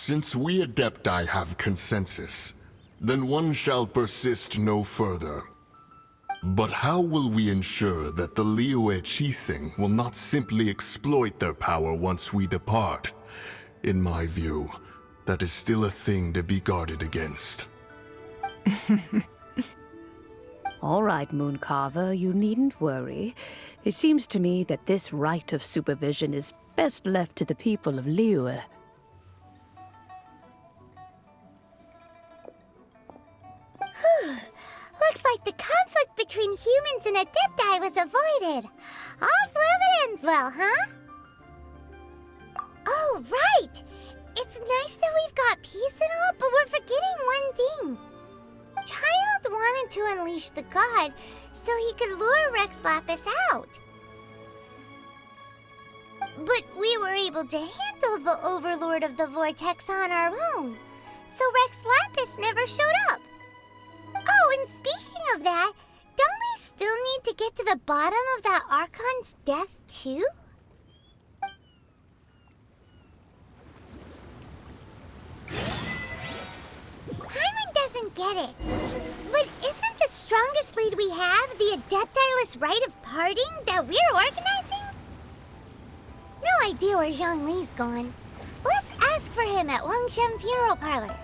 Since we Adepti have consensus, then one shall persist no further. But how will we ensure that the Liyue Qixing will not simply exploit their power once we depart? In my view, that is still a thing to be guarded against. All right, Mooncarver, you needn't worry. It seems to me that this right of supervision is best left to the people of Liyue. Looks like the conflict between humans and Adepti was avoided. All's well that ends well, huh? Oh, right! It's nice that we've got peace and all, but we're forgetting one thing. Child wanted to unleash the god so he could lure Rex Lapis out. But we were able to handle the Overlord of the Vortex on our own, so Rex Lapis never showed up. Oh, and speaking of that, don't we still need to get to the bottom of that Archon's death, too? Paimon doesn't get it. But isn't the strongest lead we have the Adeptiless rite of parting that we're organizing? No idea where Zhongli's gone. Let's ask for him at Wangshen Funeral Parlor.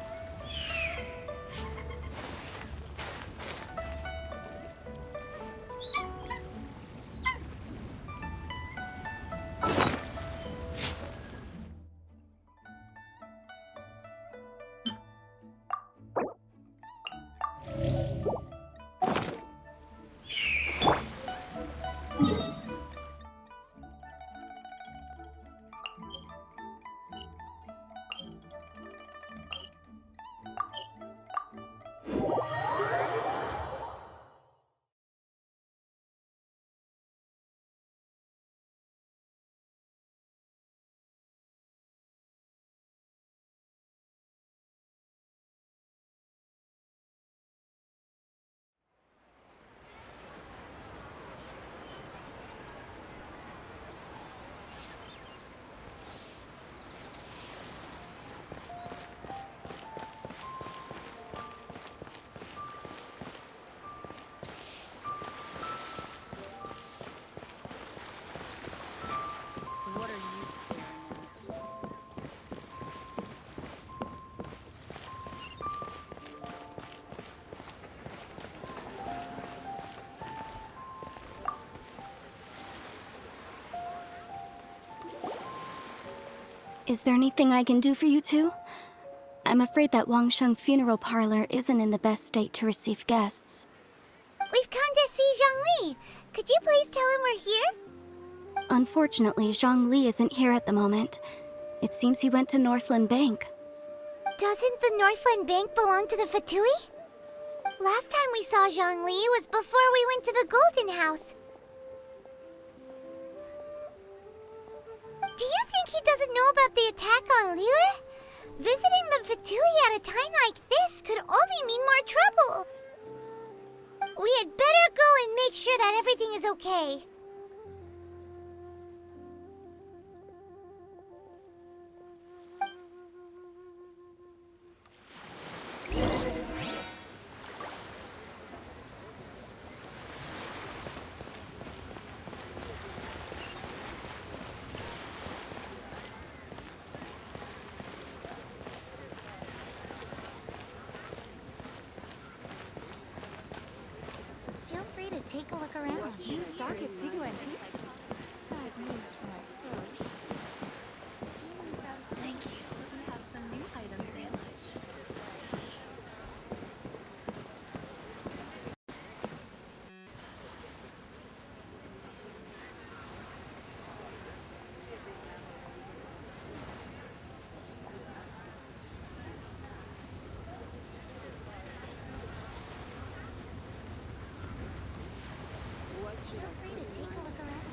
Is there anything I can do for you two? I'm afraid that Wangshen Funeral Parlor isn't in the best state to receive guests. We've come to see Zhongli. Could you please tell him we're here? Unfortunately, Zhongli isn't here at the moment. It seems he went to Northland Bank. Doesn't the Northland Bank belong to the Fatui? Last time we saw Zhongli was before we went to the Golden House. Do you think he doesn't know about the attack on Liyue? Visiting the Fatui at a time like this could only mean more trouble. We had better go and make sure that everything is okay. Take a look around. You stock at Sigu Antiques? Bad news for my purse. Thank you. We have some new items in. Feel free to take a look around.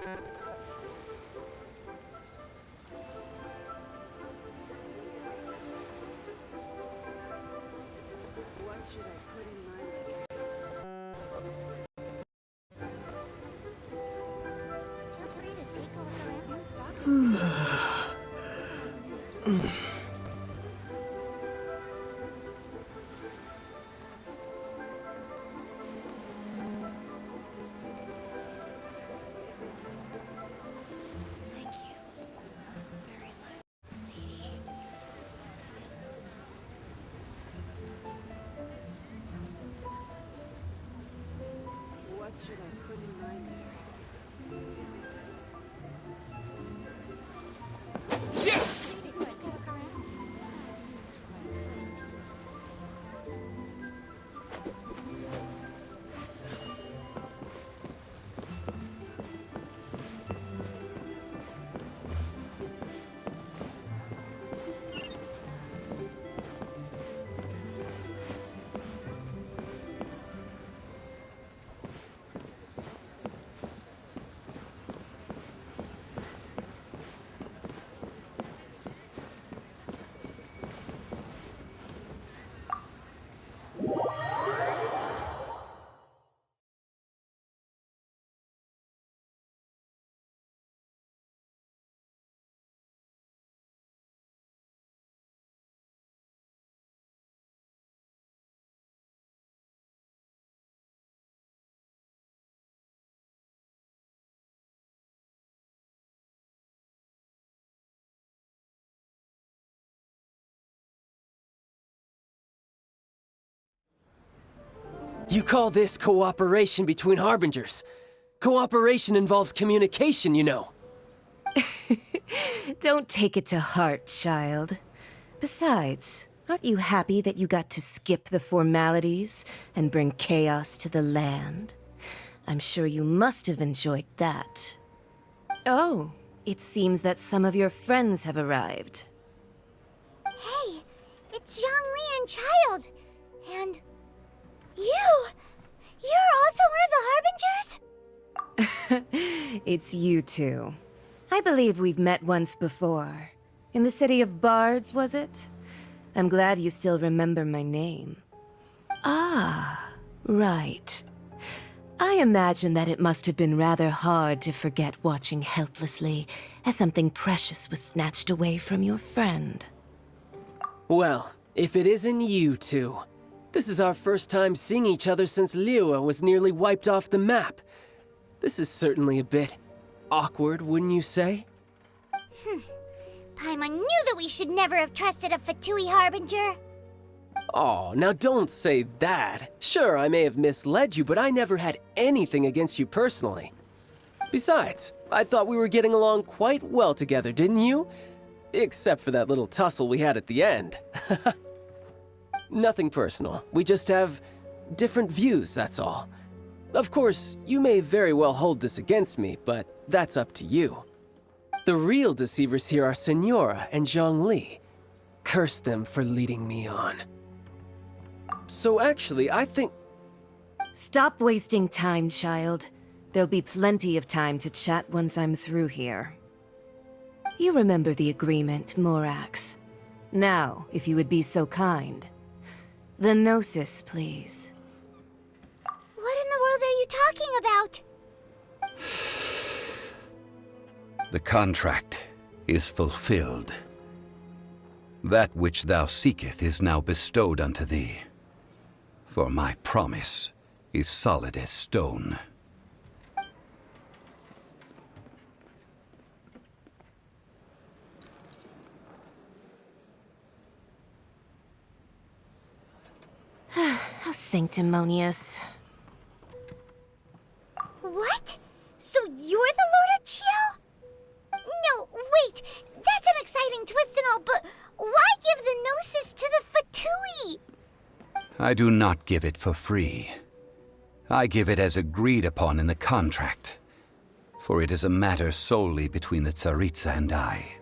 What should I put in my letter? Feel free to take a look around. New stock. Thank you very much, lady. What should I put in my letter? Take a look around. News from my purse. You call this cooperation between harbingers? Cooperation involves communication, you know. Don't take it to heart, child. Besides, aren't you happy that you got to skip the formalities and bring chaos to the land? I'm sure you must have enjoyed that. Oh, it seems that some of your friends have arrived. Hey, it's Zhongli and Child. And you're also one of the Harbingers? It's you two. I believe we've met once before. In the city of Bards, was it? I'm glad you still remember my name. Ah, right. I imagine that it must have been rather hard to forget watching helplessly as something precious was snatched away from your friend. Well, if it isn't you two. This is our first time seeing each other since Liyue was nearly wiped off the map. This is certainly a bit awkward, wouldn't you say? Paimon knew that we should never have trusted a Fatui Harbinger. Oh, now don't say that. Sure, I may have misled you, but I never had anything against you personally. Besides, I thought we were getting along quite well together, didn't you? Except for that little tussle we had at the end. Nothing personal. We just have different views, that's all. Of course, you may very well hold this against me, but that's up to you. The real deceivers here are Senora and Zhongli. Curse them for leading me on. So actually, I think... Stop wasting time, child. There'll be plenty of time to chat once I'm through here. You remember the agreement, Morax. Now, if you would be so kind. The Gnosis, please. What in the world are you talking about? The contract is fulfilled. That which thou seeketh is now bestowed unto thee. For my promise is solid as stone. How sanctimonious. What? So you're the Lord of Chiao? No, wait. That's an exciting twist and all, but why give the Gnosis to the Fatui? I do not give it for free. I give it as agreed upon in the contract. For it is a matter solely between the Tsaritsa and I.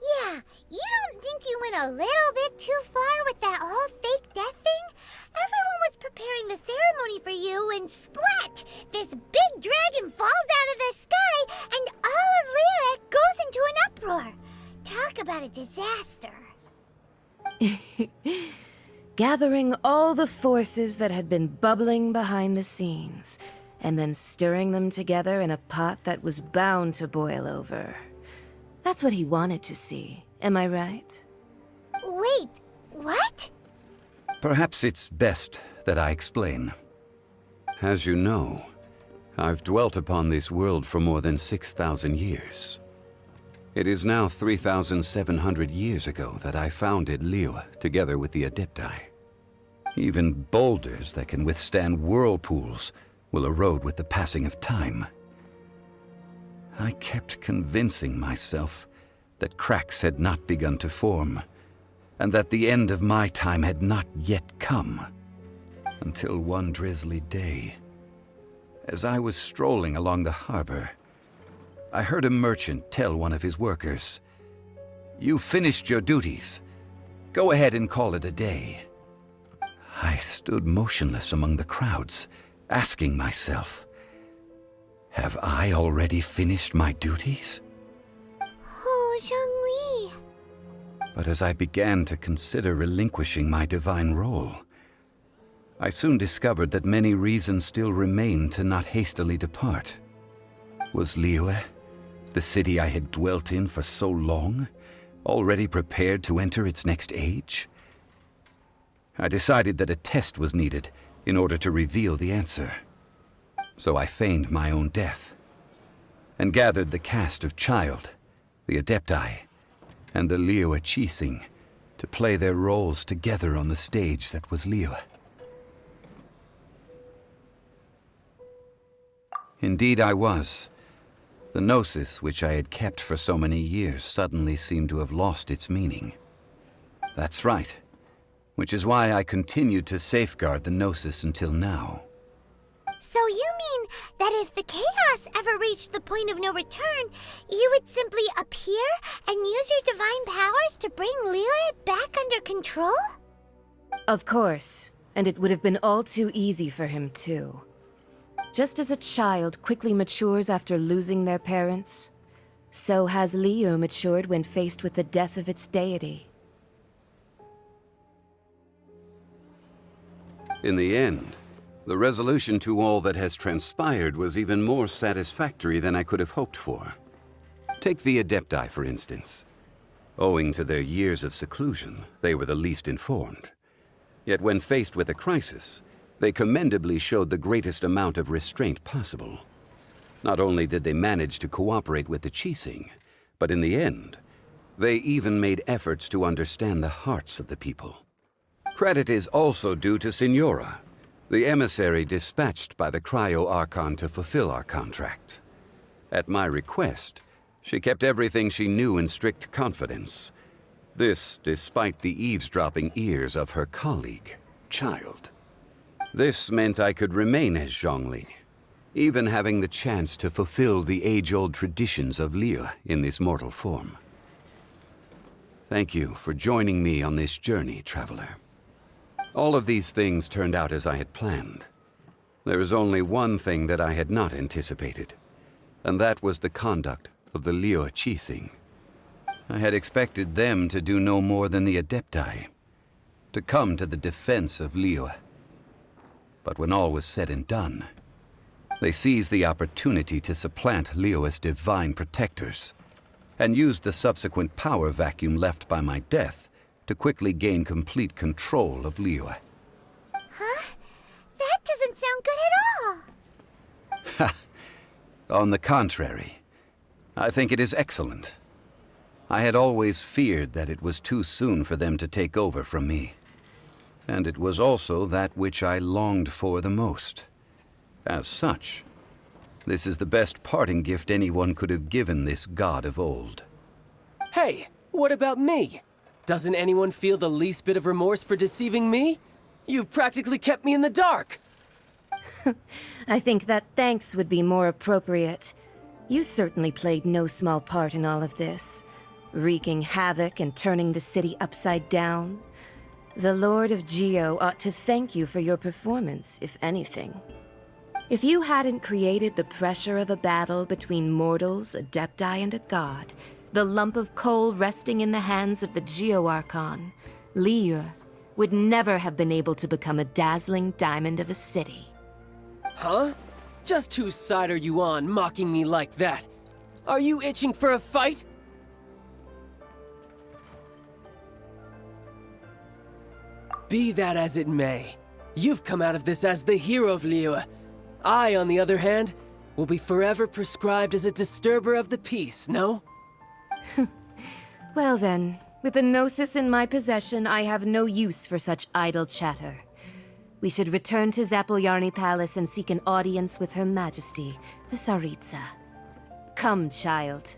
Yeah, you don't think you went a little bit too far with that whole fake death thing? Everyone was prepared preparing the ceremony for you, and splat! This big dragon falls out of the sky, and all of Liyue goes into an uproar. Talk about a disaster. Gathering all the forces that had been bubbling behind the scenes, and then stirring them together in a pot that was bound to boil over. That's what he wanted to see, am I right? Wait, what? Perhaps it's best that I explain. As you know, I've dwelt upon this world for more than 6,000 years. It is now 3,700 years ago that I founded Liyue together with the Adepti. Even boulders that can withstand whirlpools will erode with the passing of time. I kept convincing myself that cracks had not begun to form, and that the end of my time had not yet come. Until one drizzly day, as I was strolling along the harbor, I heard a merchant tell one of his workers, "You finished your duties. Go ahead and call it a day." I stood motionless among the crowds, asking myself, have I already finished my duties? Oh, Zhongli. But as I began to consider relinquishing my divine role, I soon discovered that many reasons still remained to not hastily depart. Was Liyue, the city I had dwelt in for so long, already prepared to enter its next age? I decided that a test was needed in order to reveal the answer. So I feigned my own death, and gathered the cast of Child, the Adepti, and the Liyue Qixing to play their roles together on the stage that was Liyue. Indeed I was. The gnosis which I had kept for so many years suddenly seemed to have lost its meaning. That's right, which is why I continued to safeguard the gnosis until now. So you mean that if the chaos ever reached the point of no return, you would simply appear and use your divine powers to bring Liyue back under control? Of course, and it would have been all too easy for him too. Just as a child quickly matures after losing their parents, so has Liyue matured when faced with the death of its deity. In the end, the resolution to all that has transpired was even more satisfactory than I could have hoped for. Take the Adepti, for instance. Owing to their years of seclusion, they were the least informed. Yet when faced with a crisis, they commendably showed the greatest amount of restraint possible. Not only did they manage to cooperate with the Qixing, but in the end, they even made efforts to understand the hearts of the people. Credit is also due to Signora, the emissary dispatched by the cryo-archon to fulfill our contract. At my request, she kept everything she knew in strict confidence. This despite the eavesdropping ears of her colleague, Child. This meant I could remain as Zhongli, even having the chance to fulfill the age-old traditions of Liyue in this mortal form. Thank you for joining me on this journey, traveler. All of these things turned out as I had planned. There is only one thing that I had not anticipated, and that was the conduct of the Liyue Qixing. I had expected them to do no more than the Adepti, to come to the defense of Liyue. But when all was said and done, they seized the opportunity to supplant Liyue's divine protectors, and used the subsequent power vacuum left by my death to quickly gain complete control of Liyue. Huh? That doesn't sound good at all. On the contrary, I think it is excellent. I had always feared that it was too soon for them to take over from me. And it was also that which I longed for the most. As such, this is the best parting gift anyone could have given this god of old. Hey, what about me? Doesn't anyone feel the least bit of remorse for deceiving me? You've practically kept me in the dark. I think that thanks would be more appropriate. You certainly played no small part in all of this, wreaking havoc and turning the city upside down. The Lord of Geo ought to thank you for your performance, if anything. If you hadn't created the pressure of a battle between mortals, adepti, and a god, the lump of coal resting in the hands of the Geo Archon, Liyue, would never have been able to become a dazzling diamond of a city. Huh? Just whose side are you on, mocking me like that? Are you itching for a fight? Be that as it may, you've come out of this as the hero of Liyue. I, on the other hand, will be forever prescribed as a disturber of the peace, no? Well then, with the Gnosis in my possession, I have no use for such idle chatter. We should return to Zapoljarny Palace and seek an audience with Her Majesty, the Tsaritsa. Come, child.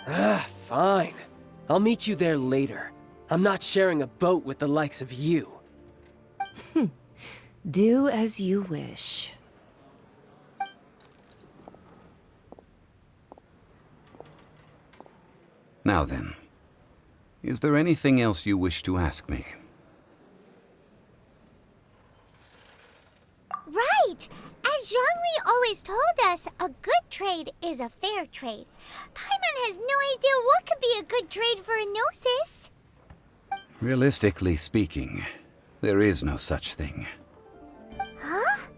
Fine. I'll meet you there later. I'm not sharing a boat with the likes of you. Do as you wish. Now then, is there anything else you wish to ask me? Right! As Zhongli always told us, a good trade is a fair trade. Paimon has no idea what could be a good trade for a Gnosis. Realistically speaking, there is no such thing. Huh?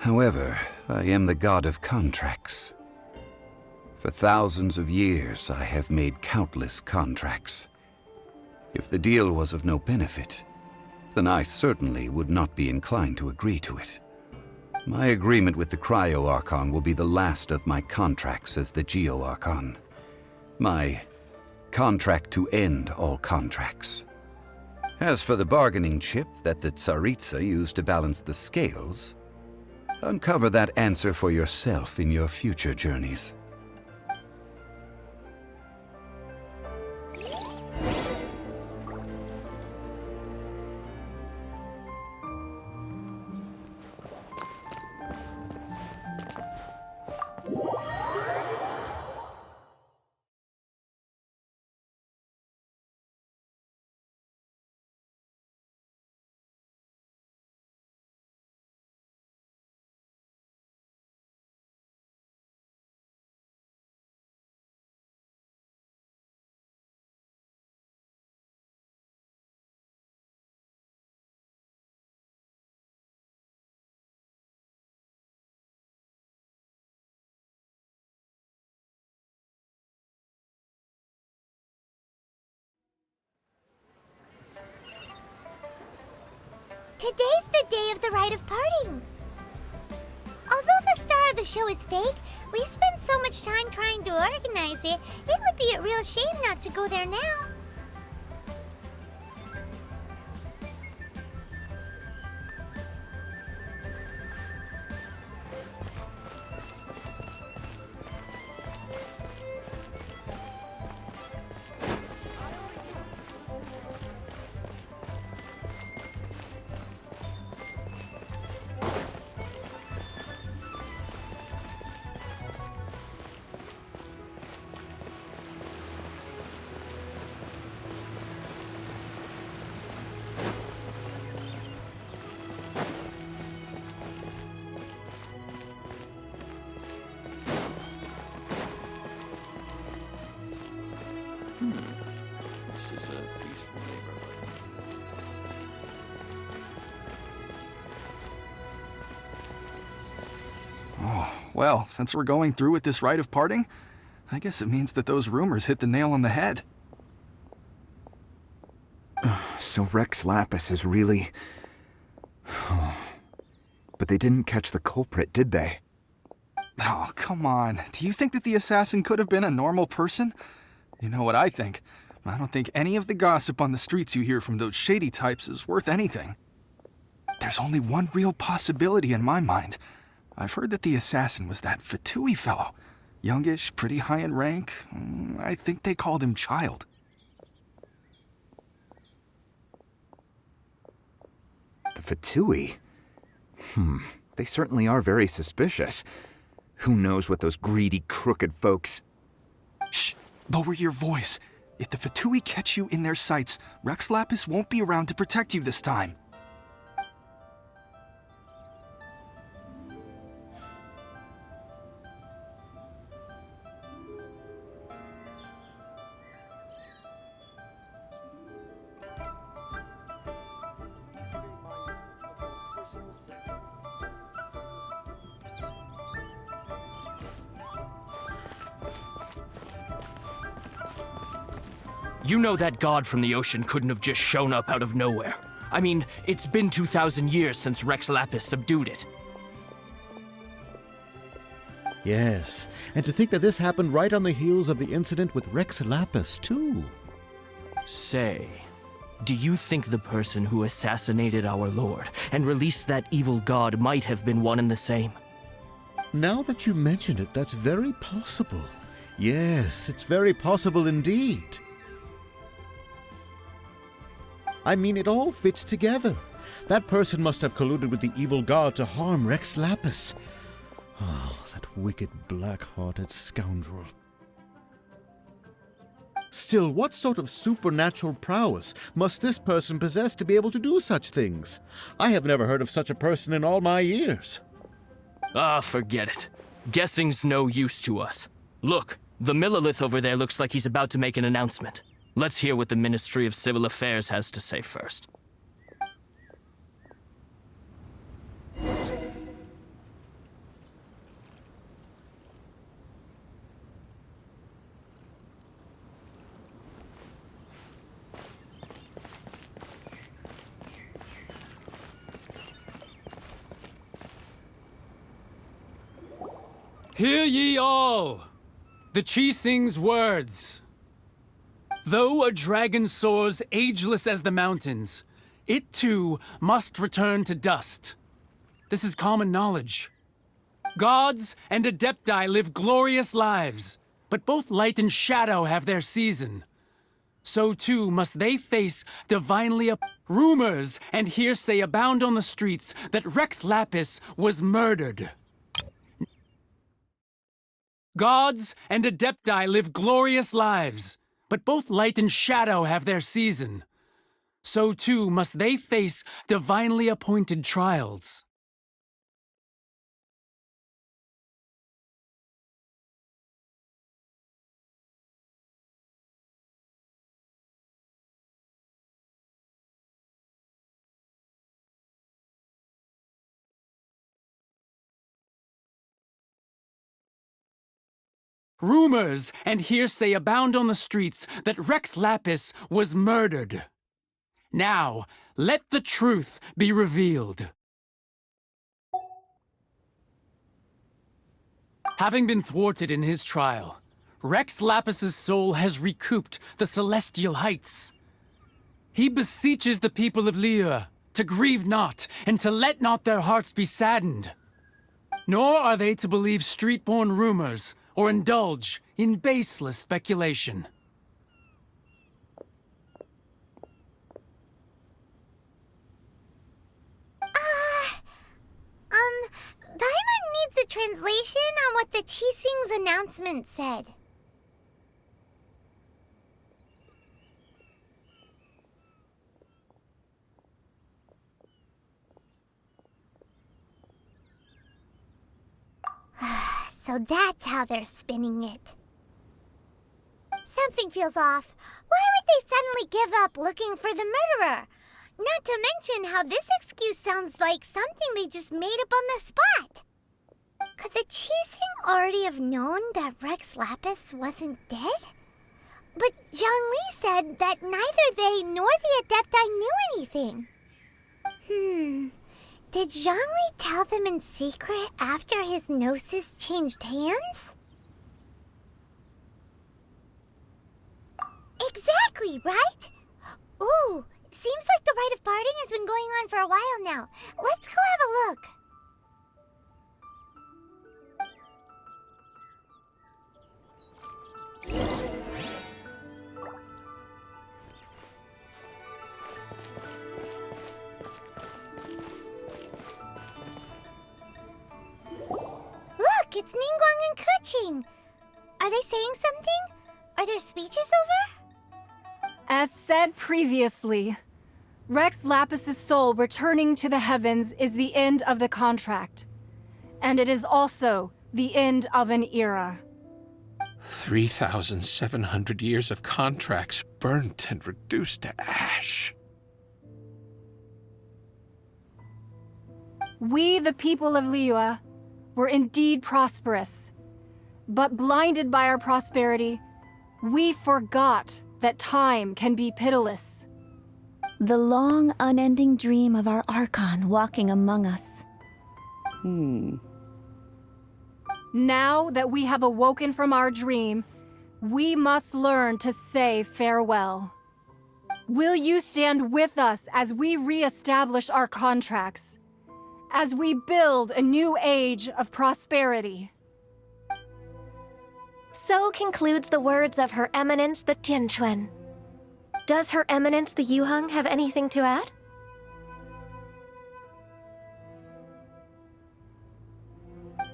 However, I am the god of contracts. For thousands of years, I have made countless contracts. If the deal was of no benefit, then I certainly would not be inclined to agree to it. My agreement with the Cryo Archon will be the last of my contracts as the Geo Archon. My contract to end all contracts. As for the bargaining chip that the Tsaritsa used to balance the scales, uncover that answer for yourself in your future journeys. Today's the day of the rite of parting. Although the star of the show is fake, we spent so much time trying to organize it, it would be a real shame not to go there now. This is a peaceful neighborhood. Oh, well, since we're going through with this rite of parting, I guess it means that those rumors hit the nail on the head. So Rex Lapis is really... But they didn't catch the culprit, did they? Oh, come on. Do you think that the assassin could have been a normal person? You know what I think. I don't think any of the gossip on the streets you hear from those shady types is worth anything. There's only one real possibility in my mind. I've heard that the assassin was that Fatui fellow. Youngish, pretty high in rank. I think they called him Child. The Fatui? They certainly are very suspicious. Who knows what those greedy, crooked folks... Shh! Lower your voice. If the Fatui catch you in their sights, Rex Lapis won't be around to protect you this time. You know that god from the ocean couldn't have just shown up out of nowhere. I mean, it's been 2,000 years since Rex Lapis subdued it. Yes, and to think that this happened right on the heels of the incident with Rex Lapis, too. Say, do you think the person who assassinated our lord and released that evil god might have been one and the same? Now that you mention it, that's very possible. Yes, it's very possible indeed. I mean, it all fits together. That person must have colluded with the evil god to harm Rex Lapis. Oh, that wicked, black-hearted scoundrel. Still, what sort of supernatural prowess must this person possess to be able to do such things? I have never heard of such a person in all my years. Ah, forget it. Guessing's no use to us. Look, the Millilith over there looks like he's about to make an announcement. Let's hear what the Ministry of Civil Affairs has to say first. Hear ye all! The Chising's words. Though a dragon soars ageless as the mountains, it too must return to dust. This is common knowledge. Gods and Adepti live glorious lives, but both light and shadow have their season. So too must they face divinely rumors and hearsay abound on the streets that Rex Lapis was murdered. Gods and Adepti live glorious lives, but both light and shadow have their season. So too must they face divinely appointed trials. Rumors and hearsay abound on the streets that Rex Lapis was murdered. Now, let the truth be revealed. Having been thwarted in his trial, Rex Lapis's soul has recouped the celestial heights. He beseeches the people of Liyue to grieve not and to let not their hearts be saddened. Nor are they to believe street-born rumors or indulge in baseless speculation. Paimon needs a translation on what the Chising's announcement said. So that's how they're spinning it. Something feels off. Why would they suddenly give up looking for the murderer? Not to mention how this excuse sounds like something they just made up on the spot. Could the Chising already have known that Rex Lapis wasn't dead? But Zhongli said that neither they nor the Adepti knew anything. Did Zhongli tell them in secret after his gnosis changed hands? Exactly, right? Ooh, seems like the rite of parting has been going on for a while now. Let's go have a look. Look, it's Ningguang and Keqing. Are they saying something? Are there speeches over? As said previously, Rex Lapis's soul returning to the heavens is the end of the contract. And it is also the end of an era. 3,700 years of contracts burnt and reduced to ash. We, the people of Liyue, were indeed prosperous. But blinded by our prosperity, we forgot that time can be pitiless. The long, unending dream of our archon walking among us. Now that we have awoken from our dream, we must learn to say farewell. Will you stand with us as we re-establish our contracts? As we build a new age of prosperity? So concludes the words of Her Eminence the Tianquan. Does Her Eminence the Yuheng have anything to add?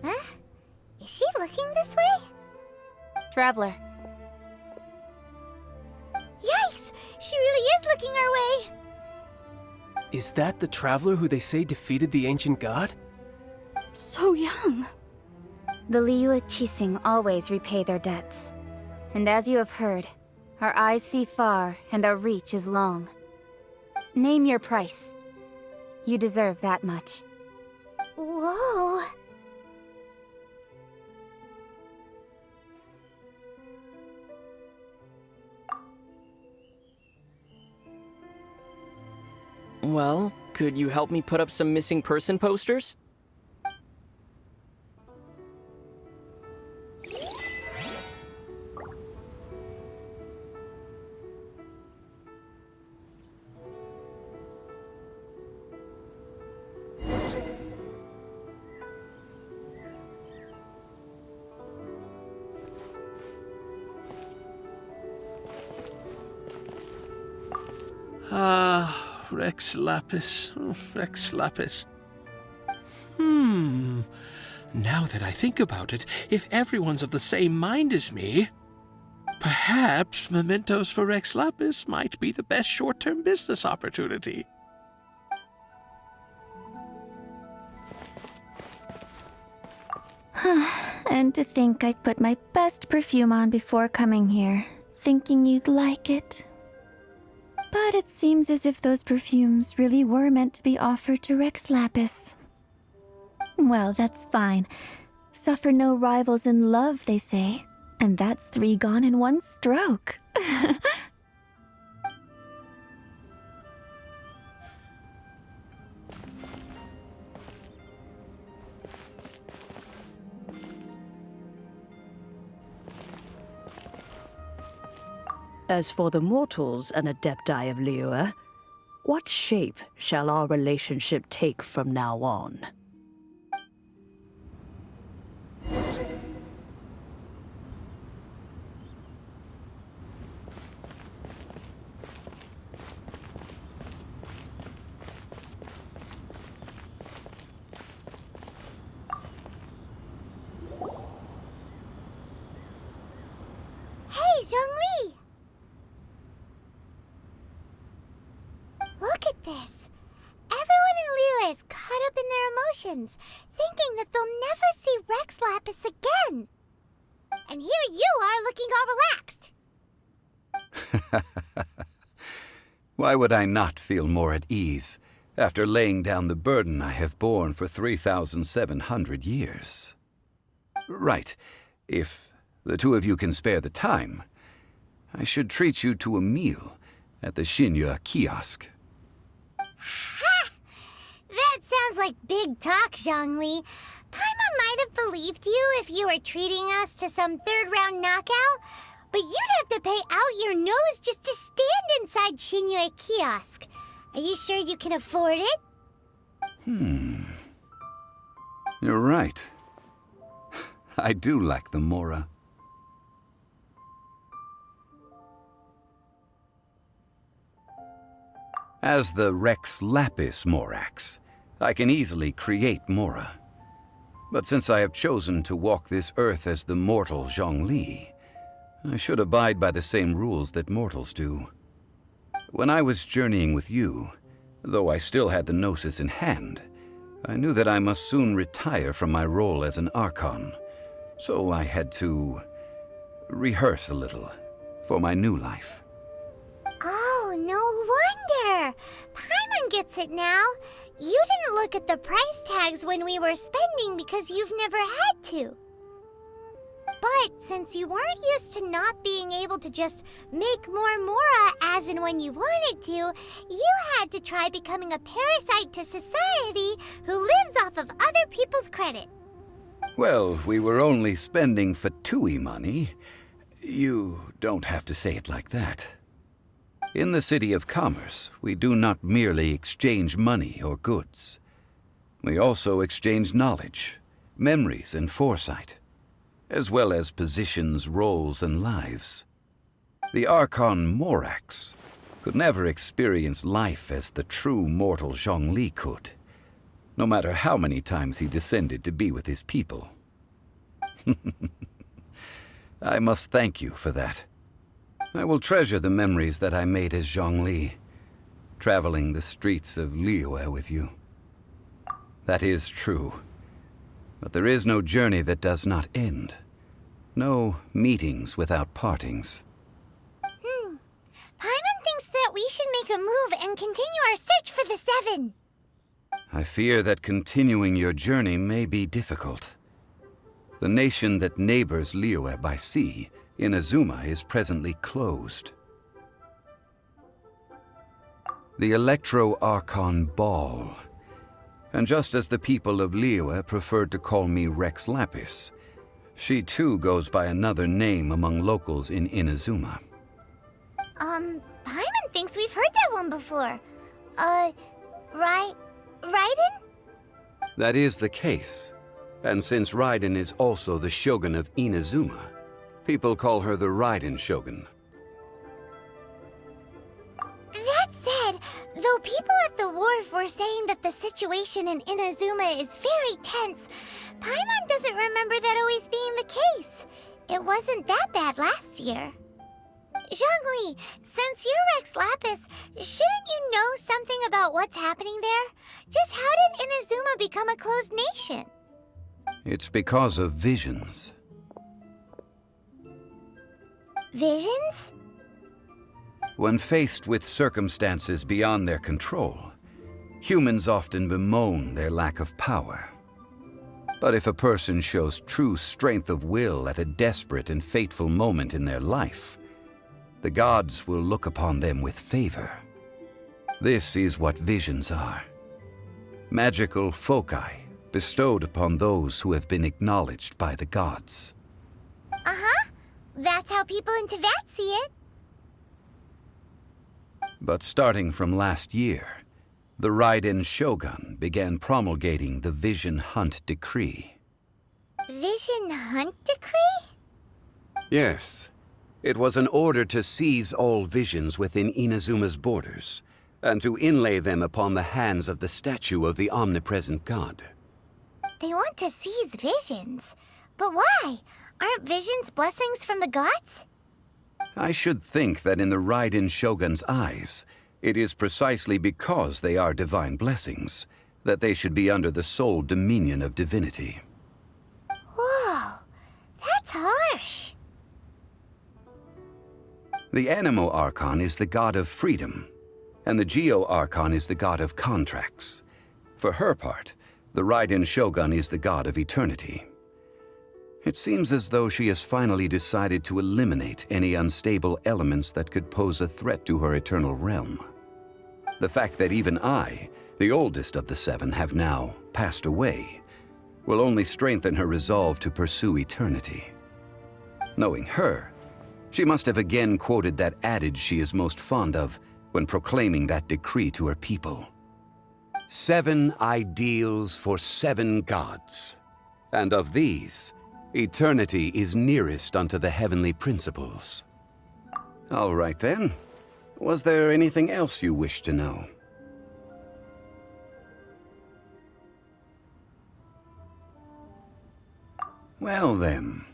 Huh? Is she looking this way? Traveler. Yikes! She really is looking our way! Is that the traveler who they say defeated the ancient god? So young. The Liyue Qixing always repay their debts. And as you have heard, our eyes see far and our reach is long. Name your price. You deserve that much. Whoa! Well, could you help me put up some missing person posters? Rex Lapis. Rex Lapis. Now that I think about it, if everyone's of the same mind as me, perhaps mementos for Rex Lapis might be the best short-term business opportunity. And to think I put my best perfume on before coming here, thinking you'd like it. But it seems as if those perfumes really were meant to be offered to Rex Lapis. Well, that's fine. Suffer no rivals in love, they say. And that's 3 gone in 1 stroke. As for the mortals and adepti of Liyue, what shape shall our relationship take from now on? Hey, Zhongli! Look at this. Everyone in Liyue is caught up in their emotions, thinking that they'll never see Rex Lapis again. And here you are looking all relaxed. Why would I not feel more at ease after laying down the burden I have borne for 3,700 years? Right. If the 2 of you can spare the time, I should treat you to a meal at the Xinyue kiosk. Ha! That sounds like big talk, Zhongli. Paimon might have believed you if you were treating us to some 3rd-round knockout, but you'd have to pay out your nose just to stand inside Xinyue kiosk. Are you sure you can afford it? You're right. I do lack the mora. As the Rex Lapis Morax, I can easily create mora. But since I have chosen to walk this earth as the mortal Zhongli, I should abide by the same rules that mortals do. When I was journeying with you, though I still had the Gnosis in hand, I knew that I must soon retire from my role as an archon, so I had to rehearse a little for my new life. Oh, no wonder! Paimon gets it now. You didn't look at the price tags when we were spending because you've never had to. But since you weren't used to not being able to just make more Mora as and when you wanted to, you had to try becoming a parasite to society who lives off of other people's credit. Well, we were only spending Fatui money. You don't have to say it like that. In the City of Commerce, we do not merely exchange money or goods. We also exchange knowledge, memories, and foresight, as well as positions, roles, and lives. The Archon Morax could never experience life as the true mortal Zhongli could, no matter how many times he descended to be with his people. I must thank you for that. I will treasure the memories that I made as Zhongli, traveling the streets of Liyue with you. That is true. But there is no journey that does not end. No meetings without partings. Paimon thinks that we should make a move and continue our search for the Seven. I fear that continuing your journey may be difficult. The nation that neighbors Liyue by sea, Inazuma, is presently closed. The Electro-Archon Ball. And just as the people of Liyue preferred to call me Rex Lapis, she too goes by another name among locals in Inazuma. Paimon thinks we've heard that one before. Raiden? That is the case. And since Raiden is also the Shogun of Inazuma, people call her the Raiden Shogun. That said, though people at the wharf were saying that the situation in Inazuma is very tense, Paimon doesn't remember that always being the case. It wasn't that bad last year. Zhongli, since you're Rex Lapis, shouldn't you know something about what's happening there? Just how did Inazuma become a closed nation? It's because of visions. Visions? When faced with circumstances beyond their control, humans often bemoan their lack of power. But if a person shows true strength of will at a desperate and fateful moment in their life, the gods will look upon them with favor. This is what visions are. Magical foci bestowed upon those who have been acknowledged by the gods. Uh-huh. That's how people in Teyvat see it. But starting from last year, the Raiden Shogun began promulgating the Vision Hunt Decree. Vision Hunt Decree? Yes. It was an order to seize all visions within Inazuma's borders, and to inlay them upon the hands of the statue of the omnipresent god. They want to seize visions. But why? Aren't visions blessings from the gods? I should think that in the Raiden Shogun's eyes, it is precisely because they are divine blessings that they should be under the sole dominion of divinity. Whoa, that's harsh. The Animo Archon is the god of freedom, and the Geo Archon is the god of contracts. For her part, the Raiden Shogun is the god of eternity. It seems as though she has finally decided to eliminate any unstable elements that could pose a threat to her eternal realm. The fact that even I, the oldest of the seven, have now passed away, will only strengthen her resolve to pursue eternity. Knowing her, she must have again quoted that adage she is most fond of when proclaiming that decree to her people. 7 ideals for 7 gods, and of these, eternity is nearest unto the heavenly principles. All right then. Was there anything else you wish to know? Well then,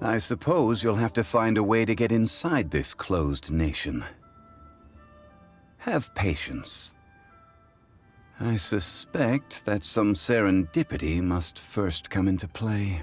I suppose you'll have to find a way to get inside this closed nation. Have patience. I suspect that some serendipity must first come into play.